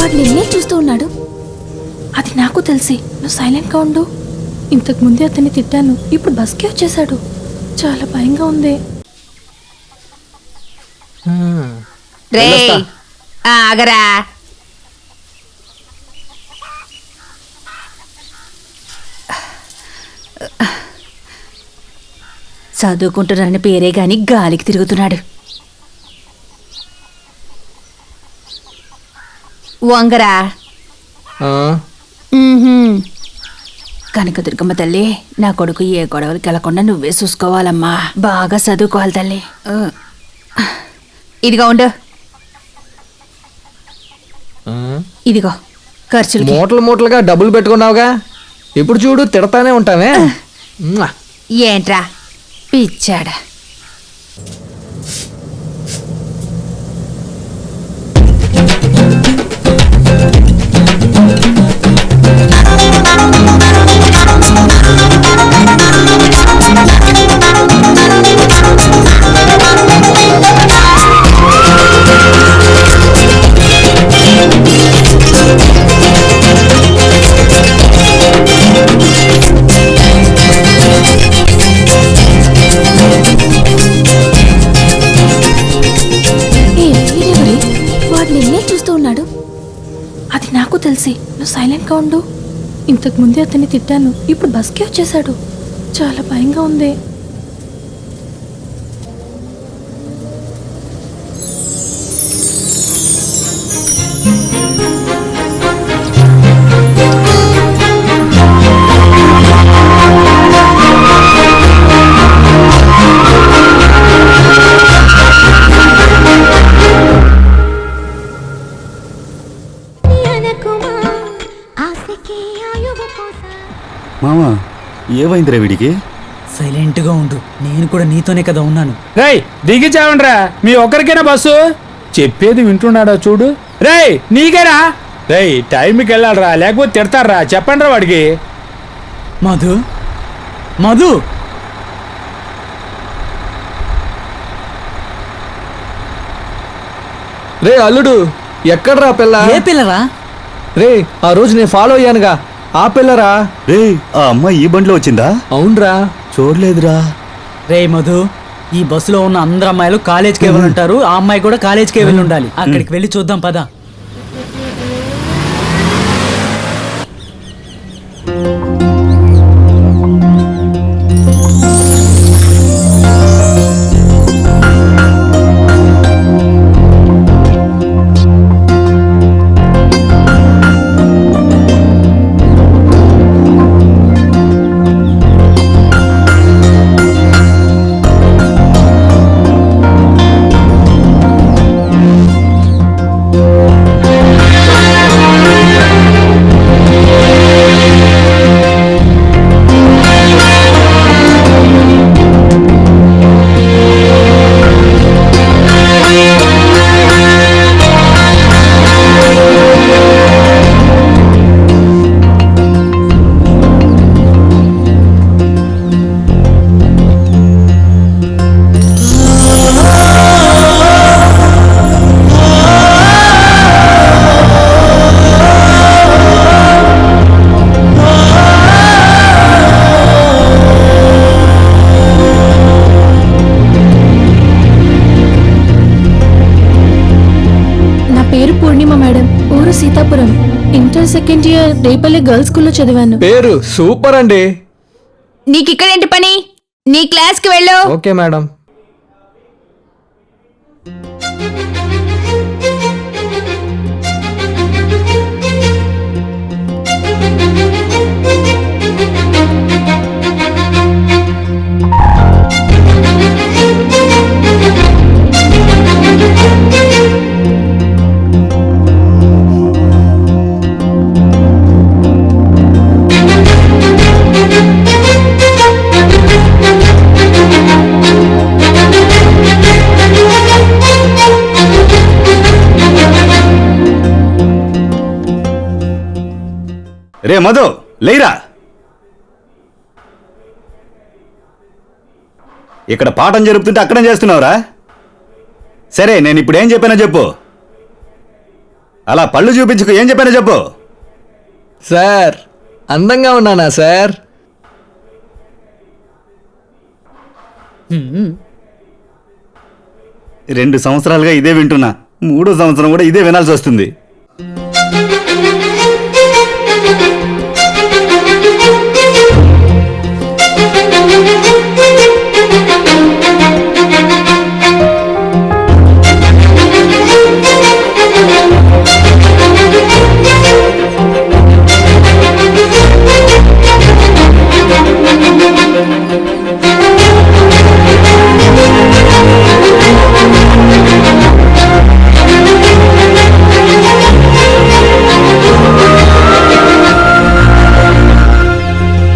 వాడు నిన్నే చూస్తూ ఉన్నాడు. అది నాకు తెలిసి నువ్వు సైలెంట్గా ఉండు. ఇంతకు ముందే అతన్ని తిట్టాను, ఇప్పుడు బస్కే వచ్చేసాడు. చాలా భయంగా ఉంది. ఆగరా. చదువుకుంటున్నారని పేరే గాని గాలికి తిరుగుతున్నాడు. వంగరా. కనకదుర్గమ్మ తల్లి, నా కొడుకు ఏ గొడవలకి వెళ్లకుండా నువ్వే చూసుకోవాలమ్మా. బాగా చదువుకోవాలి తల్లి. ఇదిగో ఉండు. ఇదిగో ఖర్చులు. మూటలు మూటలుగా డబ్బులు పెట్టుకున్నావుగా, ఇప్పుడు చూడు తిడతానే ఉంటానే. ఏంట్రా పిచ్చాడా. అది నాకు తెలిసి నువ్వు సైలెంట్గా ఉండు. ఇంతకు ముందే అతన్ని తిట్టాను, ఇప్పుడు బస్కే వచ్చేసాడు. చాలా భయంగా ఉంది. మామా ఏమైందిరా వీడికి? సైలెంట్గా ఉండు, నేను కూడా నీతోనే కదా ఉన్నాను. రేయ్ దిగి చావండ్రా, మీ ఒక్కరికైనా బస్సు. చెప్పేది వింటున్నాడా చూడు. రేయ్ నీకేనా? రేయ్ టైంకి వెళ్ళాలరా, లేకపోతే తిడతారా. చెప్పండి రా వాడికి. మధు, మధు, రే అల్లుడు, ఎక్కడ్రా పిల్ల? ఏ పిల్లరా? రే ఆ రోజు నేను ఫాలో అయ్యానుగా, ఆ పిల్లరా. రే ఆ అమ్మాయి ఈ బండిలో వచ్చిందా? అవునరా, చూడలేదురా. రే మధు, ఈ బస్సులో ఉన్న అందరు అమ్మాయిలు కాలేజ్కి వెళ్ళి ఉంటారు. ఆ అమ్మాయి కూడా కాలేజ్కి వెళ్ళి ఉండాలి. అక్కడికి వెళ్ళి చూద్దాం పద. Seethapuram, inter second year Repalle girls స్కూల్లో చదివాను. పేరు సూపర్ అండి. నీకు ఇక్కడేంటి పని? నీ క్లాస్కి వెళ్ళు. Okay madam. రే మధు, లేరా. ఇక్కడ పాఠం జరుపుతుంటే అక్కడేం చేస్తున్నావురా? సరే నేను ఇప్పుడు ఏం చెప్పానో చెప్పు. అలా పళ్ళు చూపించుకు ఏం చెప్పానో చెప్పు. సార్ అందంగా ఉన్నానా సార్? రెండు సంవత్సరాలుగా ఇదే వింటున్నా, 3వ సంవత్సరం కూడా ఇదే వినాల్సి వస్తుంది.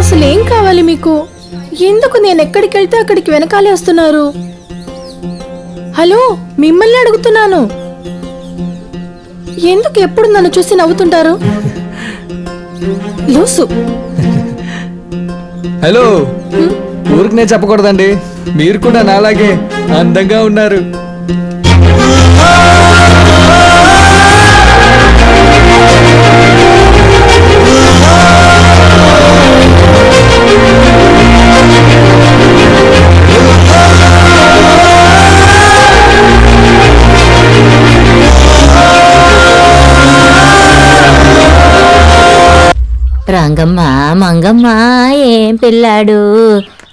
అసలేం కావాలి మీకు? ఎందుకు నేను ఎక్కడికి వెళ్తే అక్కడికి వెనకాలే వస్తున్నారు? హలో, మిమ్మల్ని అడుగుతున్నాను. ఎందుకు ఎప్పుడు నన్ను చూసి నవ్వుతుంటారు? లూసు. హలో, ఊరికి నేను చెప్పకూడదండి, మీరు కూడా నాలాగే అందంగా ఉన్నారు. రంగమ్మ మంగమ్మ ఏం పిల్లాడు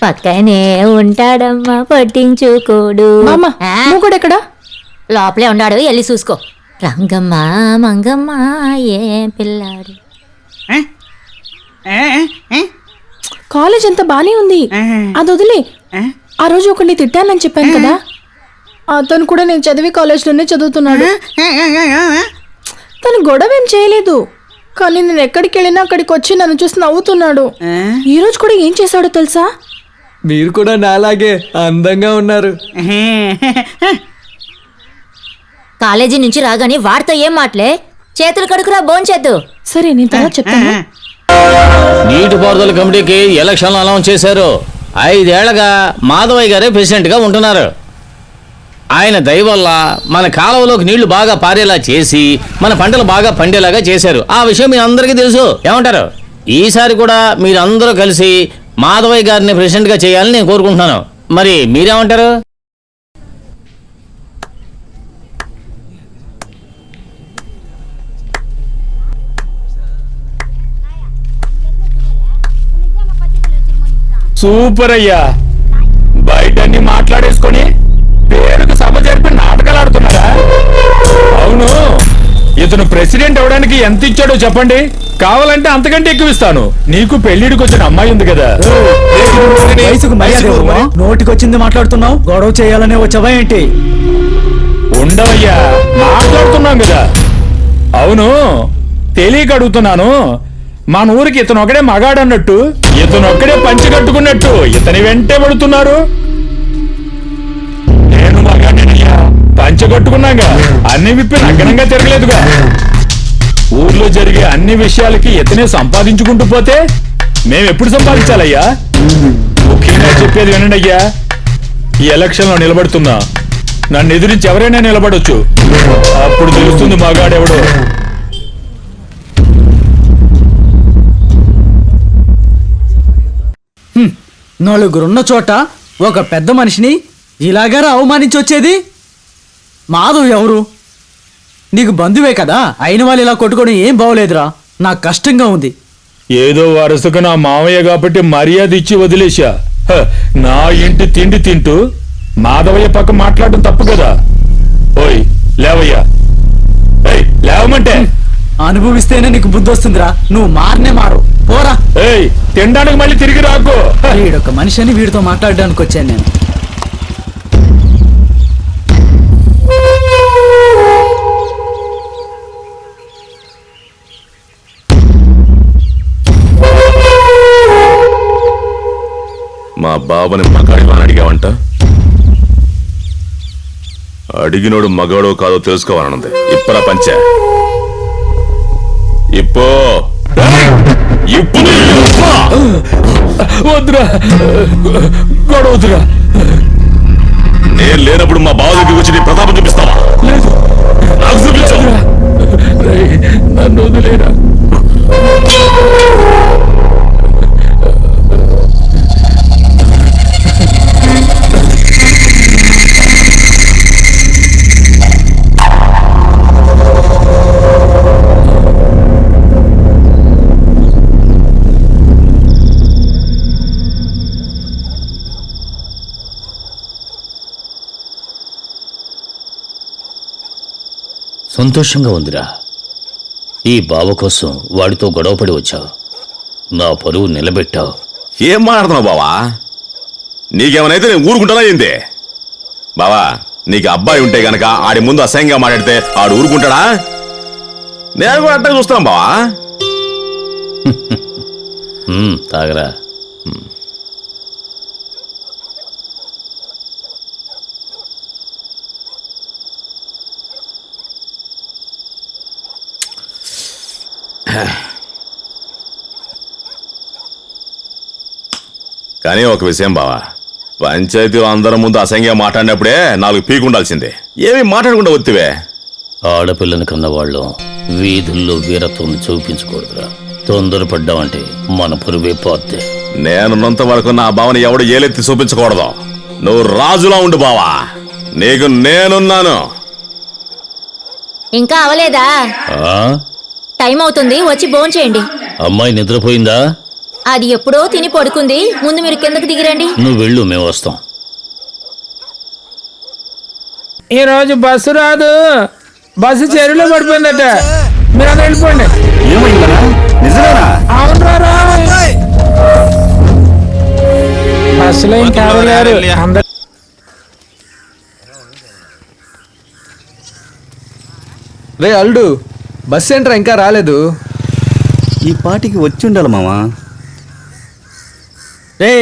పక్కనే ఉంటాడమ్మా పట్టించుకోడు. మామ, ఆ? నువ్వు కూడా ఎక్కడా? లోపలే ఉన్నాడు, వెళ్ళి చూసుకో. రంగమ్మ మంగమ్మ ఏం పిల్లాడు. కాలేజ్ అంతా బానే ఉంది, అది వదిలే. ఆ రోజు ఒకరిని తిట్టానని చెప్పాను కదా, అతను కూడా నేను చదివి కాలేజ్లోనే చదువుతున్నాడు. తను గొడవ ఏం చేయలేదు, కానీ నేను ఎక్కడికి వెళ్ళినా అక్కడికి వచ్చి నన్ను చూసి నవ్వుతున్నాడు. ఈ రోజు కూడా ఏం చేశాడో తెలుసా? మీరు కూడా నాలాగే అందంగా ఉన్నారు. కాలేజీ నుంచి రాగానే వాడితో ఏం మాటలే, చేతులు కడుకురా భోంచేద్దు. సరే, నేను తర్వాత చెప్తాను. నీటిపారుదల కమిటీకి ఎలక్షన్లు అనౌన్స్ చేశారు. 5 ఏళ్లగా మాధవయ్య గారే ప్రెసిడెంట్గా ఉంటున్నారు. ఆయన దయ వల్ల మన కాలువలోకి నీళ్లు బాగా పారేలా చేసి మన పంటలు బాగా పండేలాగా చేశారు. ఆ విషయం మీ అందరికీ తెలుసు. ఏమంటారు? ఈసారి కూడా మీరందరూ కలిసి మాధవయ్య గారిని ప్రెసిడెంట్గా చేయాలని నేను కోరుకుంటున్నాను. మరి మీరేమంటారు? సూపర్ అయ్యా, బయట అన్ని మాట్లాడేసుకొని పేరుకు సభ జరిపి నాటకాలు ఆడుతున్నారా? అవును, ఇతను ప్రెసిడెంట్ అవడానికి ఎంత ఇచ్చాడో చెప్పండి, కావాలంటే అంతకంటే ఎక్కువ ఇస్తాను. నీకు పెళ్లిడికి వచ్చిన అమ్మాయి ఉంది కదా. వయసుకు మర్యాద ఇవ్వవా? నోటికొచ్చింది మాట్లాడుతున్నావు, గొడవ చేయాలనే వచ్చావా ఏంటి? ఉండవయ్యా, మాట్లాడుతున్నాం కదా. అవును, తెలియక అడుగుతున్నాను, మన ఊరికి ఇతను ఒకడే మగాడన్నట్టు, ఇతను ఒక్కడే పంచి కట్టుకున్నట్టు ఇతని వెంటే పడుతున్నారు. నేను మగాడినయ్యా, పంచి కట్టుకున్నాగా, అన్ని విప్పి నగ్నంగా తిరగలేదుగా. ఊర్లో జరిగే అన్ని విషయాలకి ఇతనే సంపాదించుకుంటూ పోతే మేమెప్పుడు సంపాదించాలయ్యా? ముఖ్యంగా చెప్పేది వినండి అయ్యా, ఈ ఎలక్షన్ లో నిలబడుతున్నా, నన్ను ఎదిరించి ఎవరైనా నిలబడొచ్చు. అప్పుడు తెలుస్తుంది మగాడెవడో. నలుగురున్న చోట ఒక పెద్ద మనిషిని ఇలాగారా అవమానించొచ్చేది? మాధవ్ ఎవరు? నీకు బంధువే కదా, అయిన వాళ్ళు ఇలా కొట్టుకోవడం ఏం బాగోలేదురా, నాకు కష్టంగా ఉంది. ఏదో వరుసగా నా మామయ్య కాబట్టి మర్యాద ఇచ్చి వదిలేశా. నా ఇంటి తిండి తింటూ మాధవయ్య పక్క మాట్లాడడం తప్పు కదా. ఓయ్ లేవయ్యా, లేవమంటే. అనుభవిస్తేనే నీకు బుద్ధి వస్తుందిరా, నువ్వు మారనే మారు, పోరా. ఏయ్, తినడానికి మళ్ళీ తిరిగి రాకు. వీడొక మనిషి అని వీడితో మాట్లాడడానికి వచ్చాను నేను. మా బావని మగాడిలో అడిగావంట? అడిగినోడు మగాడో కాదో తెలుసుకోవాలన్నది. ఇప్పరా పంచ ఇప్పో వద్దురా, గొడవ వద్దురా. నేను లేనప్పుడు మా బావ దగ్గరికి వచ్చి నీ ప్రతాపం చూపిస్తావా? లేదు, నాకు చూపించు. సంతోషంగా ఉందిరా. ఈ బావ కోసం వాడితో గొడవపడి వచ్చావు, నా పరువు నిలబెట్టావు. ఏం మాట్లాడుతున్నావు బావా? నీకేమనైతే నేను ఊరుకుంటానా ఏంది? బావా, నీకు అబ్బాయి ఉంటే గనక ఆడి ముందు అసహ్యంగా మాట్లాడితే ఆడు ఊరుకుంటాడా? నేను కూడా అట్టగా చూస్తాను బావా. తాగరా. కానీ ఒక విషయం బావా, పంచాయతీలో అందరం ముందు అసహ్యంగా మాట్లాడినప్పుడే 4 పీకుండాల్సిందే. ఏమీ మాట్లాడకుండా వత్తివే. ఆడపిల్లని కన్నవాళ్ళు వీధుల్లో వీరత్వం చూపించకూడదురా. తొందరపడ్డామంటే మన పరువే పోతే. నేనున్నంత వరకు నా బావని ఎవడు ఏలెత్తి చూపించకూడదు. నువ్వు రాజులా ఉండు బావా, నీకు నేనున్నాను. ఇంకా అవలేదా? ఆ? టైం అవుతుంది, వచ్చి భోంచేయండి. అమ్మాయి నిద్రపోయిందా? అది ఎప్పుడో తిని పడుకుంది. ముందు మీరు కిందకి దిగిరండి. నువ్వు వెళ్ళు, మేము వస్తాం. ఈ రోజు బస్సు రాదు, బస్సు చెరువులో పడిపోయిందట. మీరు అందరూ వెళ్ళిపోండి. ఏమైందనా? నిజమేనా? అవునరా, బస్సులో ఇంకెవరు లేరు. అందరూ రే అల్లుడు, బస్సు ఏంట్రా ఇంకా రాలేదు? ఈ పాటికి వచ్చి ఉండాలి మామా. రే,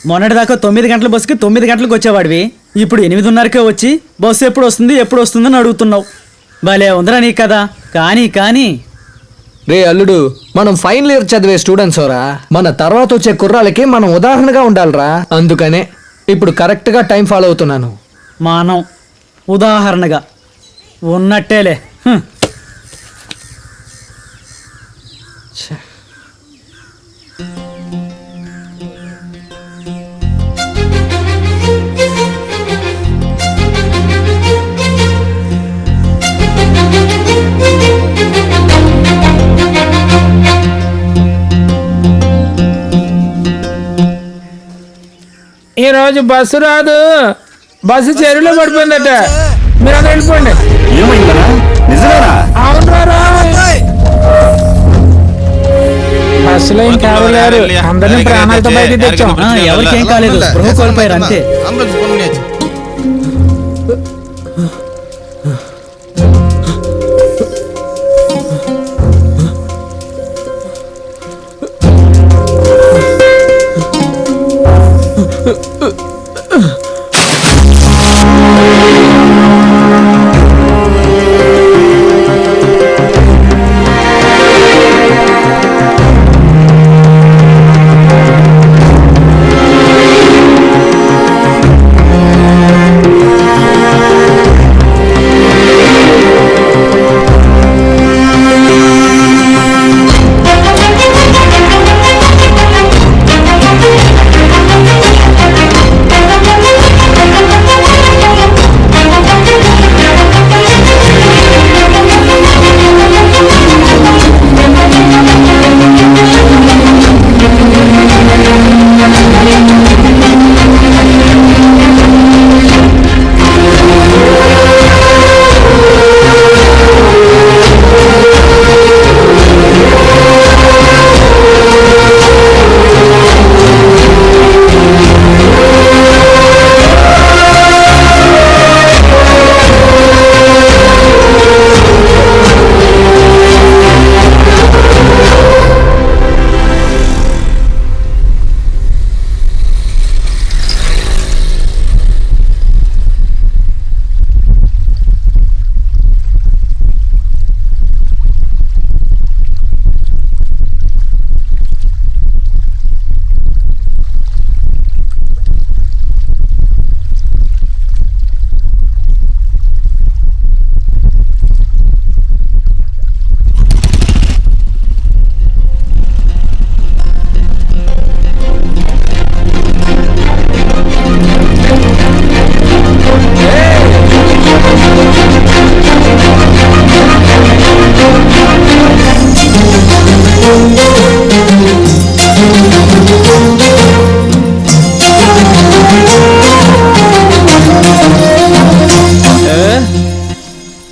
మొన్నటిదాకా 9 గంటల బస్సుకి 9 గంటలకు వచ్చేవాడివి, ఇప్పుడు 8:30కే వచ్చి బస్సు ఎప్పుడు వస్తుందని అడుగుతున్నావు. భలే ఉందిరా నీ కదా. కానీ రే అల్లుడు, మనం ఫైనల్ ఇయర్ చదివే స్టూడెంట్స్ రా. మన తర్వాత వచ్చే కుర్రాలకి మనం ఉదాహరణగా ఉండాలిరా. అందుకనే ఇప్పుడు కరెక్ట్ గా టైం ఫాలో అవుతున్నాను. మానం ఉదాహరణగా ఉన్నట్టేలే. ఈ రోజు బస్సు రాదు, బస్సు చెరువులో పడిపోయిందట. మీరు అందరూ వెళ్ళిపోండి. ఏమైందనా? నిజమేనా? అవునరా, బస్సులో ఇంకెవరు లేరు. అందరినీ ప్రాణాలతో బయటికి తెచ్చాం. ఎవరికేం కాలేదు, స్పృహ కోల్పోయారు అంతే.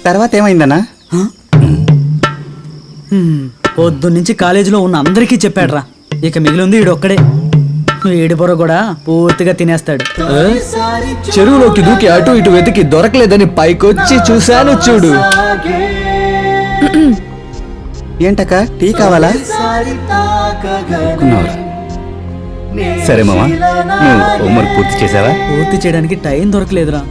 తర్వాత ఏమైందనా? పొద్దున్నుంచి కాలేజీలో ఉన్న అందరికీ చెప్పాడ్రా, ఇక మిగిలింది ఈడొక్కడే. ఈడి బుర్ర కూడా పూర్తిగా తినేస్తాడు. ఆ? చెరువులోకి దూకి అటు ఇటు వెతికి దొరకలేదని పైకొచ్చి చూశాను చూడు. ఏంటక్క టీ కావాలా? కొన్నావురా? సరే మామా, నువ్వు హోంవర్క్ పూర్తి చేసావా? పూర్తి చేయడానికి టైం దొరకలేదురా.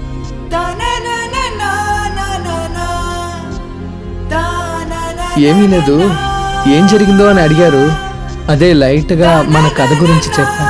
ఏమీ లేదు, ఏం జరిగిందో అని అడిగారు. అదే లైట్ గా మన కథ గురించి చెప్పా.